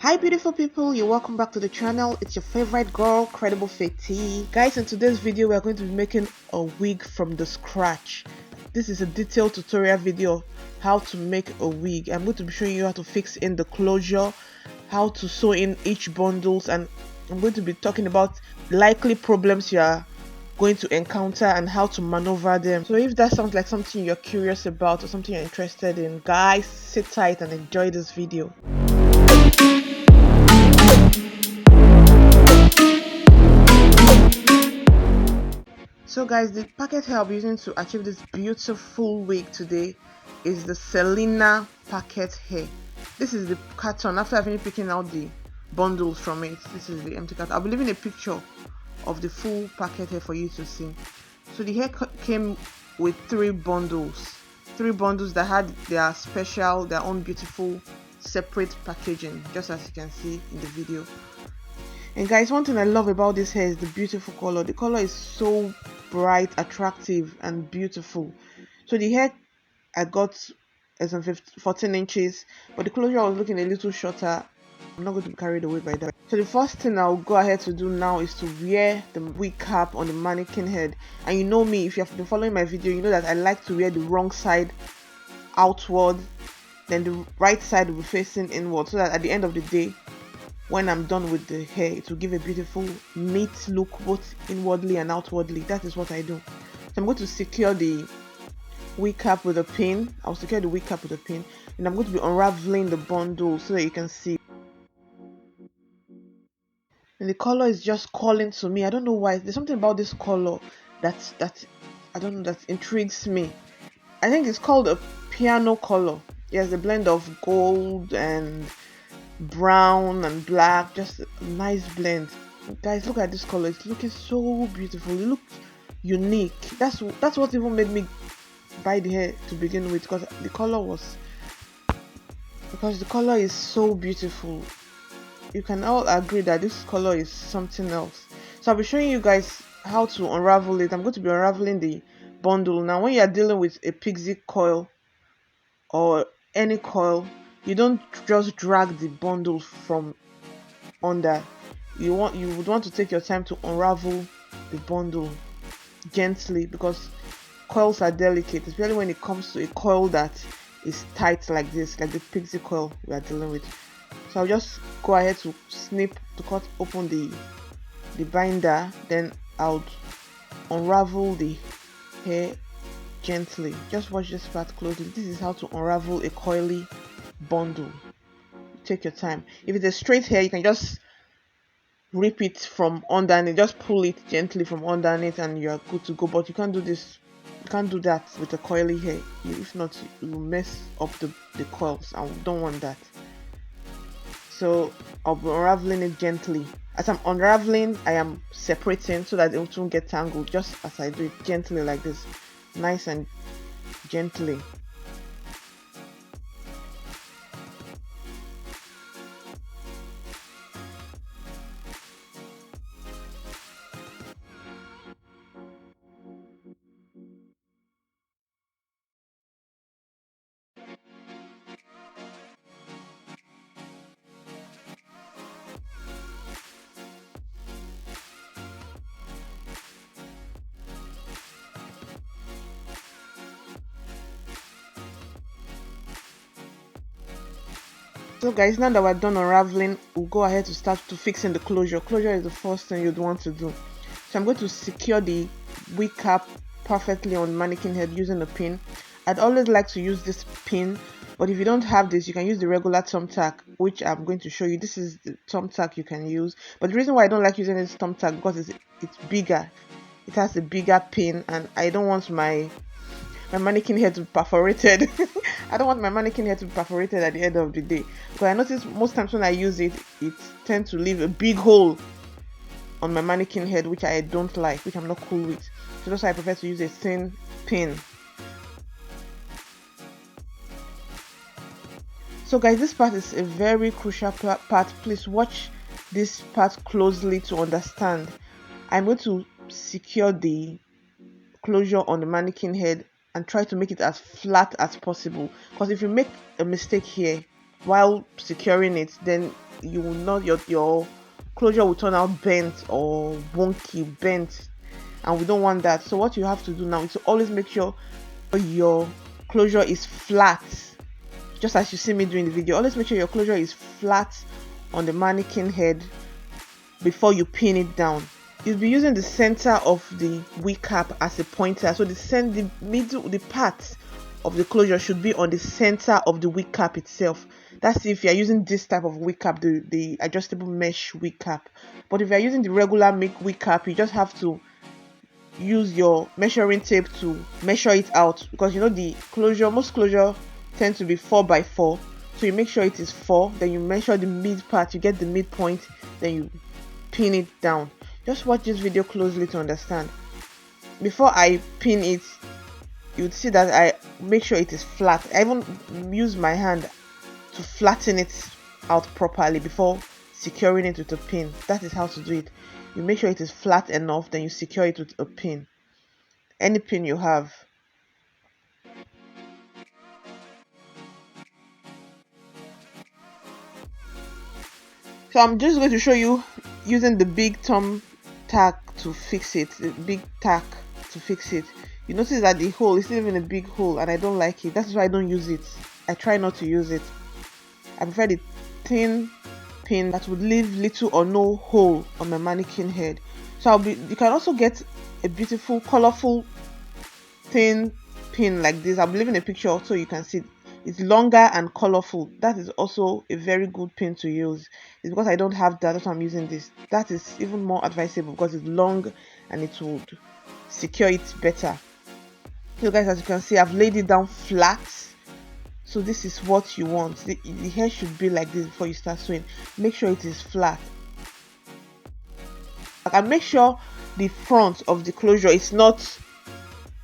Hi beautiful people, you're welcome back to the channel. It's your favorite girl, Credible Fati. Guys, in today's video we're going to be making a wig from the scratch. This is a detailed tutorial video how to make a wig. I'm going to be showing you how to fix in the closure, how to sew in each bundles, and I'm going to be talking about likely problems you are going to encounter and how to maneuver them. So if that sounds like something you're curious about or something you're interested in, guys, sit tight and enjoy this video. So guys, the packet hair I'll be using to achieve this beautiful wig today is the Selena packet hair. This is the carton. After I finish picking out the bundles from it, this is the empty carton. I'll be leaving a picture of the full packet hair for you to see. So the hair came with three bundles that had their special, their own beautiful separate packaging, just as you can see in the video. And guys, one thing I love about this hair is the beautiful color. The color is so bright, attractive, and beautiful. So the hair I got is on 14 inches, but the closure I was looking a little shorter. I'm not going to be carried away by that. So the first thing I'll go ahead to do now is to wear the wig cap on the mannequin head. And you know me, if you have been following my video, you know that I like to wear the wrong side outward, then the right side will be facing inward, so that at the end of the day, when I'm done with the hair, it will give a beautiful neat look both inwardly and outwardly. That is what I do. So I'm going to secure the wig cap with a pin. I'll secure the wig cap with a pin, and I'm going to be unraveling the bundle so that you can see. And the color is just calling to me. I don't know why. There's something about this color that I don't know, that intrigues me. I think it's called a piano color. Yes, a blend of gold and brown and black, just a nice blend. Guys, look at this color. It's looking so beautiful. It looks unique. That's what even made me buy the hair to begin with, because the color is so beautiful. You can all agree that this color is something else. So I'll be showing you guys how to unravel it. I'm going to be unraveling the bundle. Now when you are dealing with a pixie coil or any coil, you don't just drag the bundle from under. You would want to take your time to unravel the bundle gently, because coils are delicate, especially when it comes to a coil that is tight like this, like the pixie coil we are dealing with. So I'll just go ahead to snip to cut open the binder, then I'll unravel the hair gently. Just watch this part closely. This is how to unravel a coily bundle. Take your time. If it's a straight hair, you can just rip it from underneath, just pull it gently from underneath and you're good to go. But you can't do this, you can't do that with a coily hair. If not, you will mess up the coils. I don't want that. So I'll be unraveling it gently. As I'm unraveling, I am separating so that it won't get tangled, just as I do it gently like this, nice and gently. So guys, now that we're done unraveling, we'll go ahead to start to fixing the closure. Closure is the first thing you'd want to do. So I'm going to secure the wig cap perfectly on mannequin head using a pin. I'd always like to use this pin, but if you don't have this, you can use the regular thumbtack, which I'm going to show you. This is the thumbtack you can use, but the reason why I don't like using this thumbtack because it's bigger. It has a bigger pin, and I don't want my mannequin hair to be perforated. I don't want my mannequin hair to be perforated at the end of the day, because I notice most times when I use it, it tends to leave a big hole on my mannequin head, which I don't like, which I'm not cool with. So that's why I prefer to use a thin pin. So guys, this part is a very crucial part. Please watch this part closely to understand. I'm going to secure the closure on the mannequin head and try to make it as flat as possible, because if you make a mistake here while securing it, then you will not, your closure will turn out bent or wonky, bent, and we don't want that. So what you have to do now is to always make sure your closure is flat, just as you see me doing the video. Always make sure your closure is flat on the mannequin head before you pin it down. You'll be using the center of the wig cap as a pointer, so the middle, the part of the closure should be on the center of the wig cap itself. That's if you're using this type of wig cap, the adjustable mesh wig cap. But if you're using the regular wig cap, you just have to use your measuring tape to measure it out, because you know the closure, most closure tend to be 4 by 4, so you make sure it is 4, then you measure the mid part, you get the midpoint, then you pin it down. Just watch this video closely to understand. Before I pin it, you would see that I make sure it is flat. I even use my hand to flatten it out properly before securing it with a pin. That is how to do it. You make sure it is flat enough, then you secure it with a pin, any pin you have. So I'm just going to show you using the big thumb tack to fix it, the big tack to fix it. You notice that the hole is still even a big hole, and I don't like it. That's why I don't use it. I try not to use it. I prefer the thin pin that would leave little or no hole on my mannequin head. So you can also get a beautiful, colorful, thin pin like this. I'll be leaving a picture so you can see. It's longer and colorful. That is also a very good pin to use. It's because I don't have that, that's why I'm using this. That is even more advisable because it's long and it would secure it better. So guys, as you can see, I've laid it down flat. So this is what you want. The hair should be like this before you start sewing. Make sure it is flat. And make sure the front of the closure is not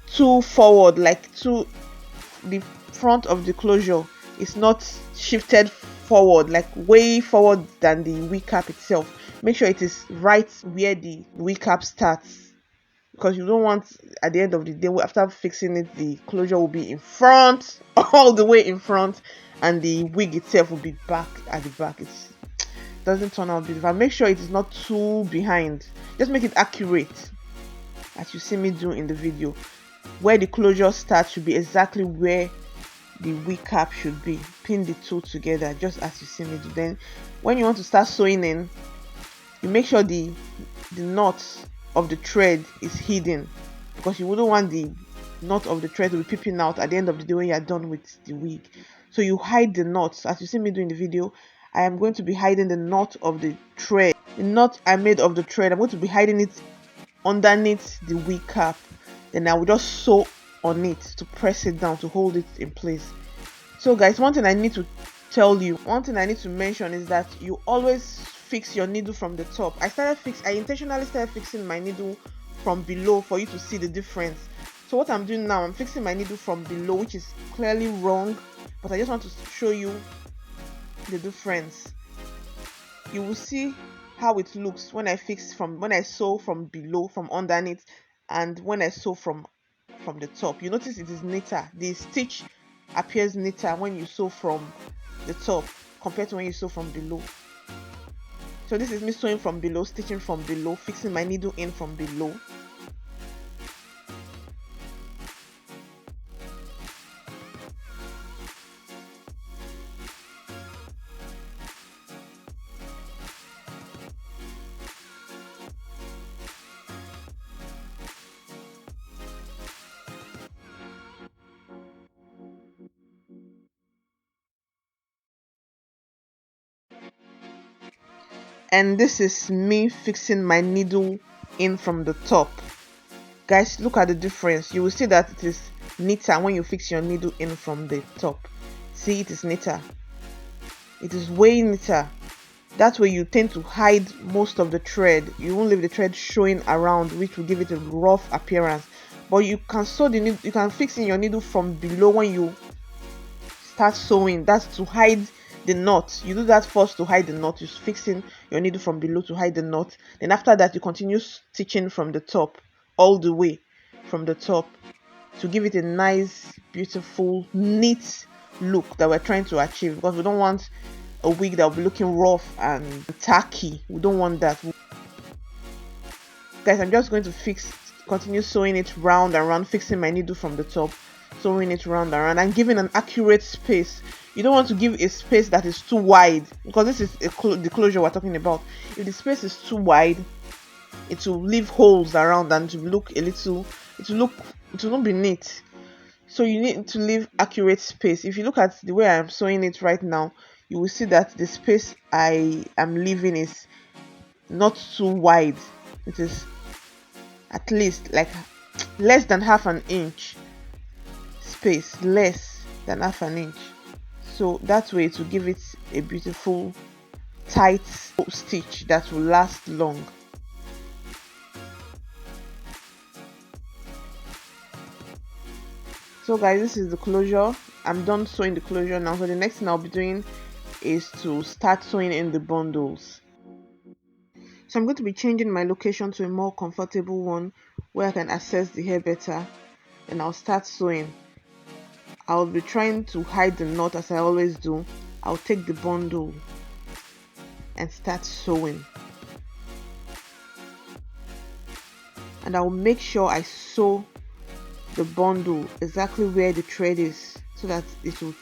too forward, like the front of the closure is not shifted forward, like way forward than the wig cap itself. Make sure it is right where the wig cap starts, because you don't want at the end of the day, after fixing it, the closure will be in front, all the way in front, and the wig itself will be back at the back. It doesn't turn out beautiful. Make sure it is not too behind. Just make it accurate, as you see me do in the video. Where the closure starts should be exactly where the wig cap should be. Pin the two together just as you see me do. Then when you want to start sewing in, you make sure the knot of the thread is hidden, because you wouldn't want the knot of the thread to be peeping out at the end of the day when you are done with the wig. So you hide the knots. As you see me do in the video, I am going to be hiding the knot of the thread. The knot I made of the thread, I'm going to be hiding it underneath the wig cap. Then I will just sew on it to press it down to hold it in place. So guys, one thing I need to tell you, one thing I need to mention is that you always fix your needle from the top. I intentionally started fixing my needle from below for you to see the difference. So what I'm doing now, I'm fixing my needle from below, which is clearly wrong, but I just want to show you the difference. You will see how it looks when I sew from below, from underneath, and when I sew from the top. You notice it is neater. The stitch appears neater when you sew from the top compared to when you sew from below. So this is me sewing from below, stitching from below, fixing my needle in from below. And this is me fixing my needle in from the top. Guys, look at the difference. You will see that it is neater when you fix your needle in from the top. See, it is neater. It is way neater. That way you tend to hide most of the thread. You won't leave the thread showing around, which will give it a rough appearance. But you can sew the needle, you can fix in your needle from below when you start sewing. That's to hide the knot. You do that first to hide the knot. You're fixing your needle from below to hide the knot. Then after that, you continue stitching from the top, all the way from the top, to give it a nice, beautiful, neat look that we're trying to achieve, because we don't want a wig that will be looking rough and tacky. We don't want that. Guys, I'm just going to continue sewing it round and round, fixing my needle from the top, sewing it round and round, and giving an accurate space. You don't want to give a space that is too wide, because this is the closure we're talking about. If the space is too wide, it will leave holes around and to look a little, it will not be neat. So you need to leave accurate space. If you look at the way I'm sewing it right now, you will see that the space I am leaving is not too wide. It is at least like less than half an inch space, less than half an inch. So that way to give it a beautiful tight stitch that will last long. So guys, this is the closure. I'm done sewing the closure now. So the next thing I'll be doing is to start sewing in the bundles. So I'm going to be changing my location to a more comfortable one where I can access the hair better, and I'll start sewing. I'll be trying to hide the knot as I always do. I'll take the bundle and start sewing, and I'll make sure I sew the bundle exactly where the thread is, so that it will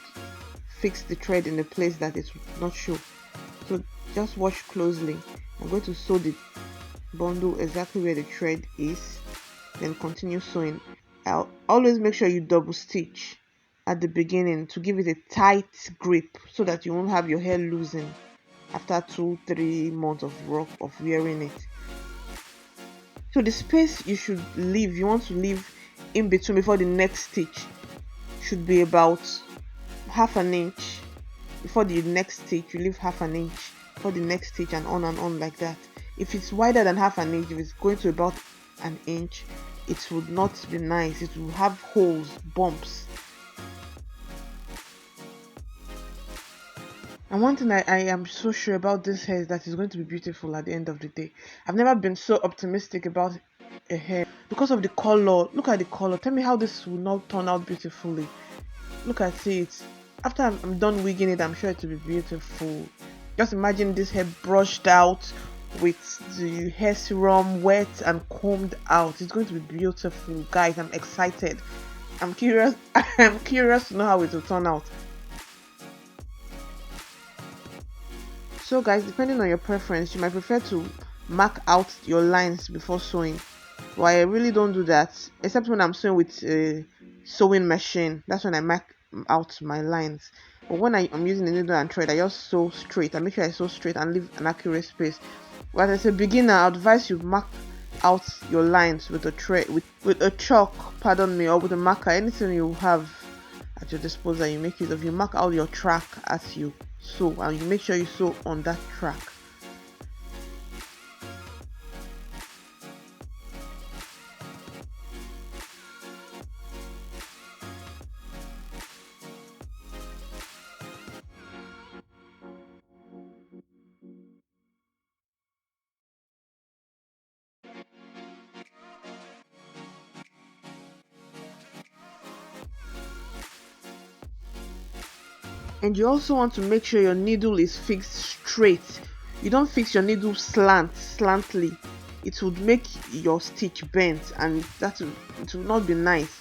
fix the thread in the place that it will not show. So just watch closely. I'm going to sew the bundle exactly where the thread is, then continue sewing. I'll always make sure you double stitch at the beginning to give it a tight grip, so that you won't have your hair loosen after 2-3 months of wearing it. So the space you should leave, you want to leave in between before the next stitch, should be about half an inch. Before the next stitch, you leave half an inch for the next stitch, and on like that. If it's wider than half an inch, if it's going to about an inch, it would not be nice. It will have holes, bumps. And one thing I am so sure about this hair is that it's going to be beautiful at the end of the day. I've never been so optimistic about a hair because of the color. Look at the color. Tell me how this will not turn out beautifully. Look at it. After I'm done wigging it, I'm sure it will be beautiful. Just imagine this hair brushed out with the hair serum wet and combed out. It's going to be beautiful, guys. I'm excited. I'm curious. I'm curious to know how it will turn out. So guys, depending on your preference, you might prefer to mark out your lines before sewing. But I really don't do that, except when I'm sewing with a sewing machine. That's when I mark out my lines. But when I'm using a needle and thread, I just sew straight. I make sure I sew straight and leave an accurate space. But as a beginner, I advise you mark out your lines with a thread, with a chalk, pardon me, or with a marker. Anything you have at your disposal, you make use of. You mark out your track as you sew, and you make sure you sew on that track. And you also want to make sure your needle is fixed straight. You don't fix your needle slantly. It would make your stitch bent, and it will not be nice.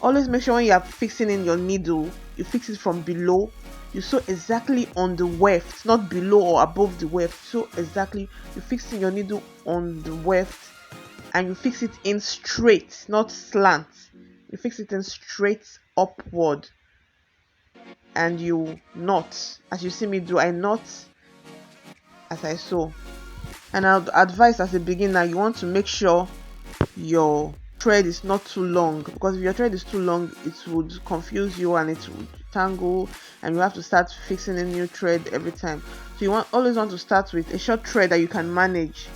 Always make sure when you are fixing in your needle, you fix it from below. You sew exactly on the weft, not below or above the weft. So exactly, you fix in your needle on the weft, and you fix it in straight, not slant. You fix it in straight upward, and you knot as you see me do. I knot as I sew. And I'd advise, as a beginner, you want to make sure your thread is not too long, because if your thread is too long, it would confuse you and it would tangle, and you have to start fixing a new thread every time. So you always want to start with a short thread that you can manage.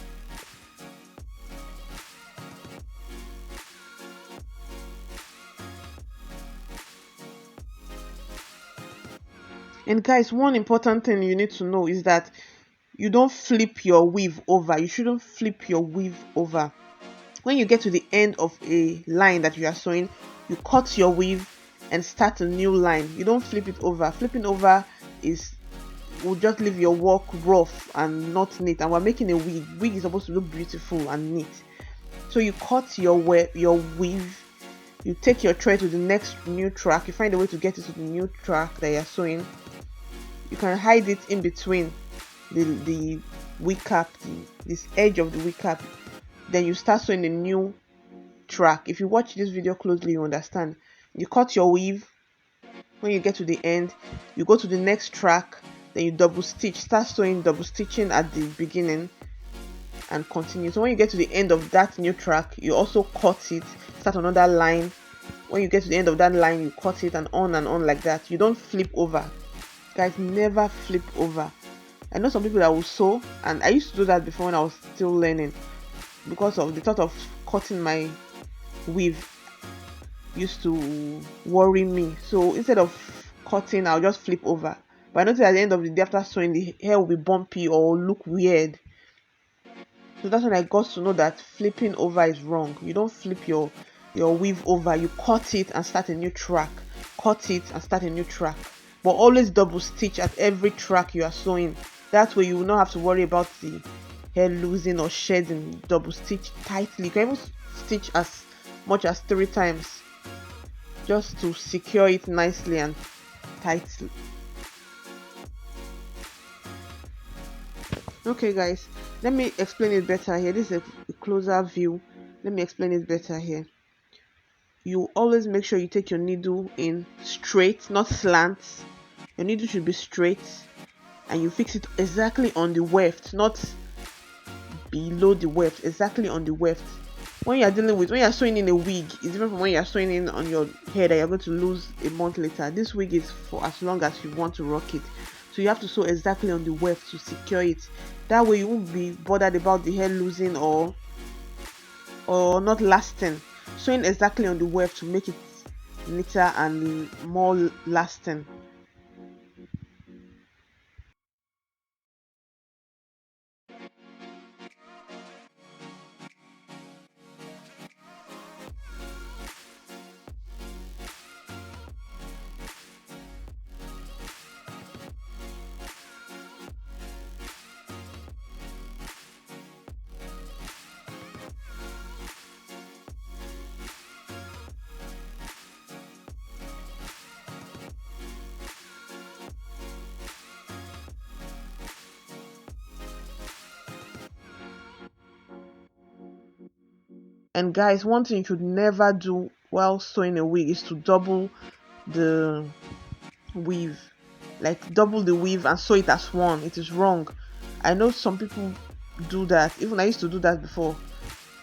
And guys, one important thing you need to know is that you don't flip your weave over. You shouldn't flip your weave over. When you get to the end of a line that you are sewing, you cut your weave and start a new line. You don't flip it over. Flipping over is will just leave your work rough and not neat. And we're making a wig is supposed to look beautiful and neat. So you cut your weave, you take your thread to the next new track, you find a way to get it to the new track that you're sewing. You can hide it in between the wig cap, this edge of the wig cap. Then you start sewing a new track. If you watch this video closely, you understand. You cut your weave. When you get to the end, you go to the next track, then you double stitch, start sewing, double stitching at the beginning and continue. So when you get to the end of that new track, you also cut it, start another line. When you get to the end of that line, you cut it, and on like that. You don't flip over, guys. Never flip over. I know some people that will sew, and I used to do that before when I was still learning, because of the thought of cutting my weave used to worry me. So instead of cutting, I'll just flip over. But I noticed at the end of the day, after sewing, the hair will be bumpy or look weird. So that's when I got to know that flipping over is wrong. You don't flip your weave over. You cut it and start a new track. Cut it and start a new track. But always double stitch at every track you are sewing. That way you will not have to worry about the hair losing or shedding. Double stitch tightly. You can even stitch as much as 3 times, just to secure it nicely and tightly. Okay guys, let me explain it better here. This is a closer view. Let me explain it better here. You always make sure you take your needle in straight, not slant. Your needle should be straight, and you fix it exactly on the weft, not below the weft, exactly on the weft. When you're sewing in a wig, it's different from when you're sewing in on your hair that you're going to lose a month later. This wig is for as long as you want to rock it. So you have to sew exactly on the weft to secure it. That way you won't be bothered about the hair losing or not lasting. Sewing exactly on the weft to make it neater and more lasting. And guys, one thing you should never do while sewing a wig is to double the weave. Like double the weave and sew it as one. It is wrong. I know some people do that. Even I used to do that before,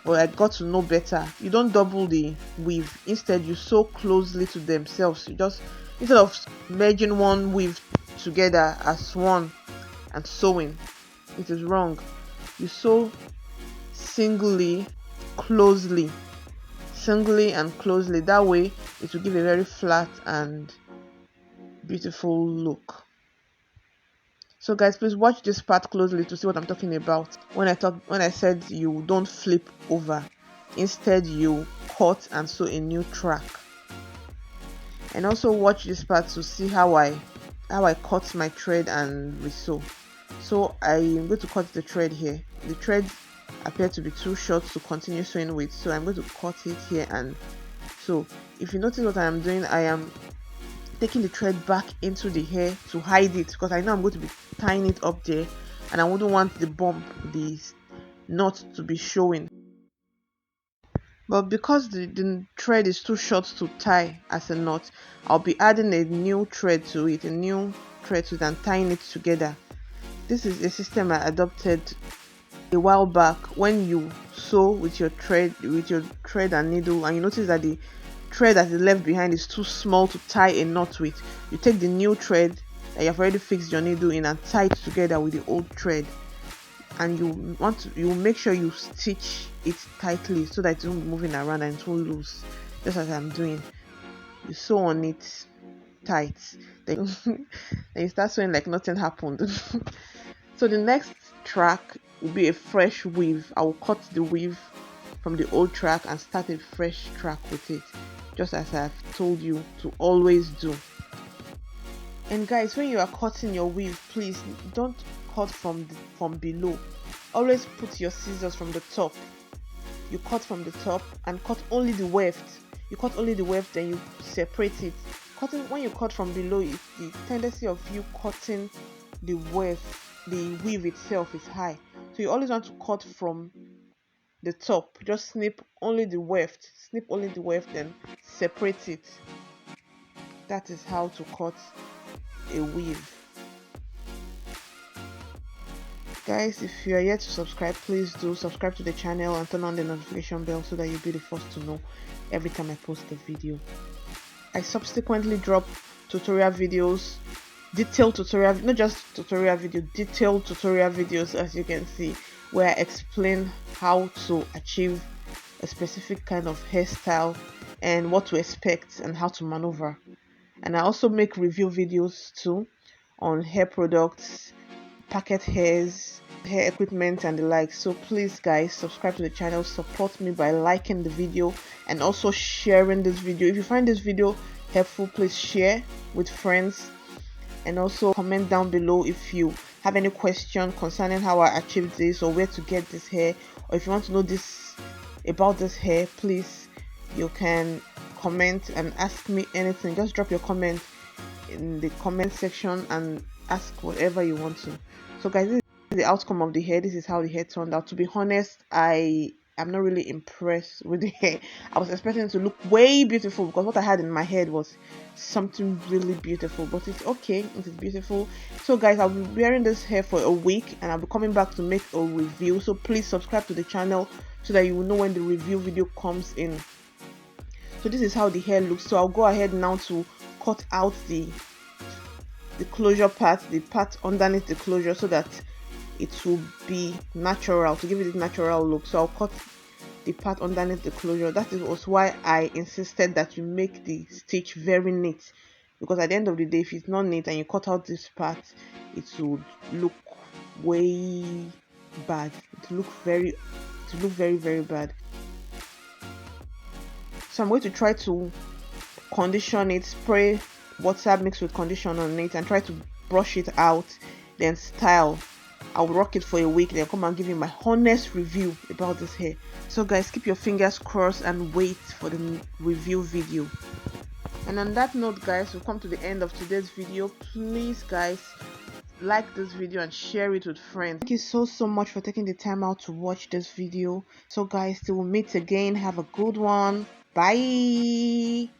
but I got to know better. You don't double the weave. Instead, you sew closely to themselves. You just, instead of merging one weave together as one and sewing, it is wrong. You sew singly and closely. That way it will give a very flat and beautiful look. So guys, please watch this part closely to see what I'm talking about when I said you don't flip over. Instead, you cut and sew a new track. And also watch this part to see how I cut my thread and resew. So I am going to cut the thread here. The thread appear to be too short to continue sewing with, so I'm going to cut it here. And so if you notice what I am doing, I am taking the thread back into the hair to hide it, because I know I'm going to be tying it up there and I wouldn't want the bump, the knot to be showing. But because the thread is too short to tie as a knot, I'll be adding a new thread to it, and tying it together. This is a system I adopted a while back. When you sew with your thread and needle, and you notice that the thread that is left behind is too small to tie a knot with, you take the new thread that you have already fixed your needle in and tie it together with the old thread, and you make sure you stitch it tightly so that it won't be moving around and it won't loose, just as I'm doing. You sew on it tight, then you start sewing like nothing happened. So the next track will be a fresh weave. I will cut the weave from the old track and start a fresh track with it, just as I've told you to always do. And guys, when you are cutting your weave, please don't cut from below. Always put your scissors from the top. You cut from the top and cut only the weft. You cut only the weft, then you separate it. Cutting when you cut from below, the tendency of you cutting the weft, the weave itself is high. So you always want to cut from the top. Just snip only the weft. Snip only the weft, then separate it. That is how to cut a weave. Guys, if you are yet to subscribe, please do subscribe to the channel and turn on the notification bell so that you'll be the first to know every time I post a video. I subsequently drop tutorial videos, detailed tutorial, not just tutorial video, detailed tutorial videos, as you can see, where I explain how to achieve a specific kind of hairstyle and what to expect and how to maneuver. And I also make review videos too on hair products, packet hairs, hair equipment and the like. So please guys, subscribe to the channel, support me by liking the video and also sharing this video. If you find this video helpful, please share with friends and also comment down below if you have any question concerning how I achieved this or where to get this hair, or if you want to know this about this hair, please you can comment and ask me anything. Just drop your comment in the comment section and ask whatever you want to. So guys, this is the outcome of the hair. This is how the hair turned out. To be honest, I am not really impressed with the hair. I was expecting it to look way beautiful because what I had in my head was something really beautiful, but it's okay, it is beautiful. So guys, I'll be wearing this hair for a week and I'll be coming back to make a review. So please subscribe to the channel so that you will know when the review video comes in. So this is how the hair looks. So I'll go ahead now to cut out the closure part, the part underneath the closure, so that it will be natural, to give it a natural look. So I'll cut the part underneath the closure. That is also why I insisted that you make the stitch very neat, because at the end of the day, if it's not neat and you cut out this part, it would look way bad. It will look very bad. So I'm going to try to condition it, spray water mixed with conditioner on it and try to brush it out, then style. I'll rock it for a week, then come and give you my honest review about this hair. So guys, keep your fingers crossed and wait for the review video. And on that note guys, we've come to the end of today's video. Please guys, like this video and share it with friends. Thank you so much for taking the time out to watch this video. So guys, till we meet again, have a good one. Bye.